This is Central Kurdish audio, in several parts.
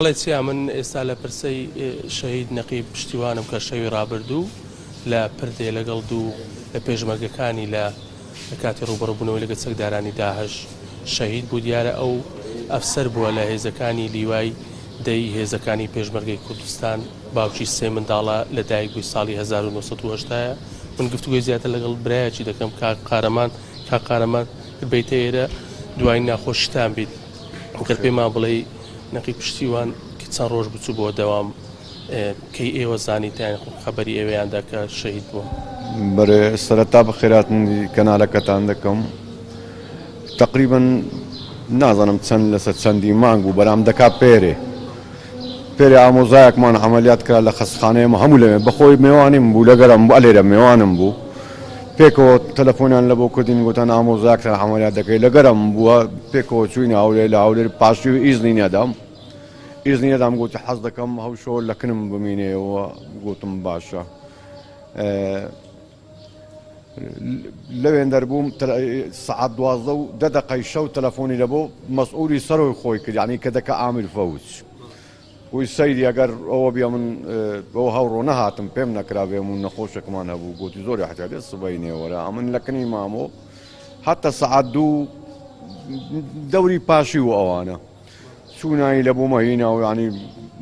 بەڵێ من ئێستا لە پرسەی شەهید نەقیب پشتیوانم کە شەوی ڕابردوو لە پردێ لەگەڵ دوو لە پێشمەرگەکانی لە کاتی ڕوبەڕووبوونەوەی لەگەڵ چەکدارانی داهەش شەهید بوو. دیارە ئەو ئەفسەر بووە لە هێزەکانی لیوای دەی هێزەکانی پێشمەرگەی کوردستان، باوکی سێ منداڵە لەدایک بووی ساڵی 1970. من گفتوگوی زیاتر لەگەڵ برایەکی دەکەم کاک قارەمان بیتە ئێرە دوای ناخۆشیتان بیت کە پێمان بڵێ نەقیب پشتیوان کە چەند ڕۆژ بچوو بۆ دەوام کەی ئێوە زانیتیان خەبەری ئێوەیاندا کە شەهید بووە؟ بەرێ سەرەتا بەخێراتنی کەنالەکەتان دەکەم. تقریبا نازانم چەند لەسەر چەندی مانگ بوو بەرام دەکا پێرێ ئامۆزایەکمان عملیات کرا لە خەستخانەیەمە هەموو لەوێ بەخۆی میوانیم بوو لەگەرم بوو ئەلێرە میوانم بوو پێکەوە تەلەفۆنیان لە بۆ کردین گوتان ئامۆزایەکتان عملیات دەکەی لەگەرم بووە پێکەوە چووینە هەولێر لە هەولێر پاشوی ئیزنی نەدام گوتی حەز دەکەم هەوشۆ لە کنم بمینێەوە گوتم باشە. لەوێن دەربووم سعات 12 شەو تەلەفۆنی لە بۆ مەسئولی سەرۆی خۆی کرد، یعنی کە دەکە ئامیر فەوز وی سەیری ئەگەر ئەوە بیا من بۆ هەوڕۆ نەهاتم پێم نەکرابێم و نەخۆشێکمان هەبوو گوتی زۆری احتیاجێت سبەی نێوەرە من لە کنی مامۆ حتا سعات 2 دەوری پاشی و ئەوانە چوونایی لە بۆ مەهینە و ینی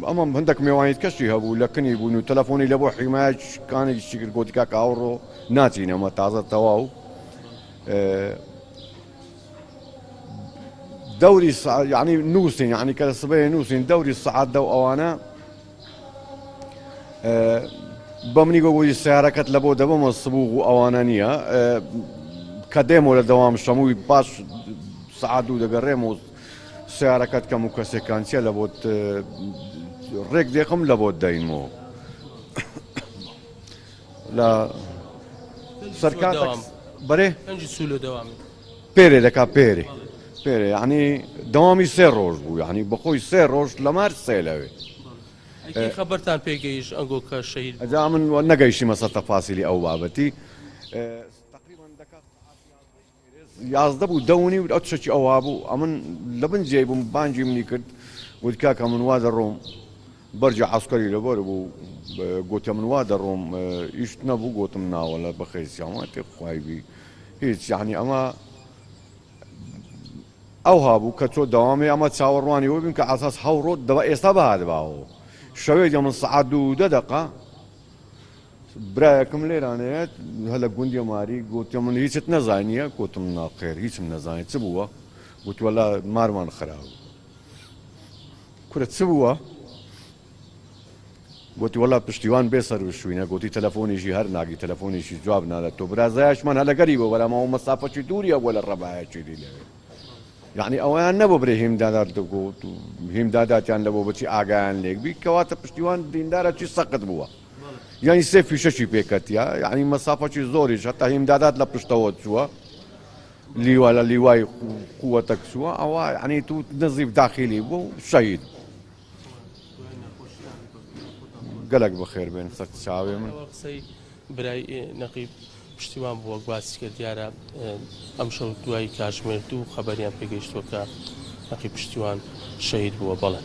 ئەمە هەندێک میوانیت کەشی هەبوو لە کنی بوون و تەلەفۆنی لە بۆ حیمایەکانێکی کرد گوتی کاکە ئەوڕۆ ناچینەمە تازە تەواو دوري يعني نوسين يعني كسبيه نوسين دوري الصعاد دو أوانا بمني قوي السيارة كتلبو دبم الصبوغ أوانانية كديمو لدوام الشموي باش صعدوا دقريمو السيارة كت كمكسكانسيا لبوت ريك ديقم لبوت داينمو لا سركاتك بري انجي سولو دوامي بيري لكا بيري يعني دوامی سێ ڕۆژ بوو، یعنی بەخۆی سێ ڕۆژ لە مار سێلەوێ. خەبەرتان پێگەیشت ئەنگۆ کە شەهید ئەجا من نەگەیشتیمە سەر تەفاسیلی ئەو بابەتی. تقریبا دەکات 11 بوو دەونی ئەو تشتێکی ئەووا بوو ئەمن لە بن جێی بووم بانگی منی کرد گوت کاکە من وا دەڕۆم بەرجە عەسکەری لەبەر بوو گوتە من وا دەڕۆم ئیش نەبوو گوتم ناوە لە بەخێسیاوە تێ خوایبی هیچ یعنی ئەمە ئەو هابوو کە تۆ دەوامی ئەمە چاوەڕوانی وە بین کە ئاساس هەوڕۆ دەوە ئێستا بەهادباوە شەوێ من سعات 2 برایەکم لێرانەیەت هەلە گوندی ماری گوتە من هیچت نەزانیە گوتم ناخێر هیچم نەزانێت چ بووە گوت وەلا مارمان خراوە کورە چ بووە گوتی وەلا پشتیوان بێسەر شووینە گوتی تەلەفۆنیشی هەر ناگی تەلەفۆنیشی جواب نادات تۆ برازایشمان هەلەگەری بۆ بەرامەوە مەسافەکی دووریە بۆ لە ڕەبایەکی لەوێ يعني ئەویان نەبوو برێ هیمدادات دەگوت و هیمداداتیان لەبۆ بچی ئاگایان لێک بی کەواتە پشتیوان دیندارە چی سەقت بووە یعنی سێ فیشەشی پێکەتیا یعنی مەسافەکی زۆریش هەتا هیمدادات لە پشتەوە چووە لیوا لە لیوای قووەتە چووە ئەوە یعنی تو نزیف داخلی بوو شەهید گەلێک بەخێر بێن سەر چاوێ من قسەی برای نەقیب پشتیوان بووە گواسی کرد دیارە ئەم شەو دوای کاتژمێر 2 خەبەریان پێگەیشتووە کە نەقیب پشتیوان شەهید بووە. بەڵێ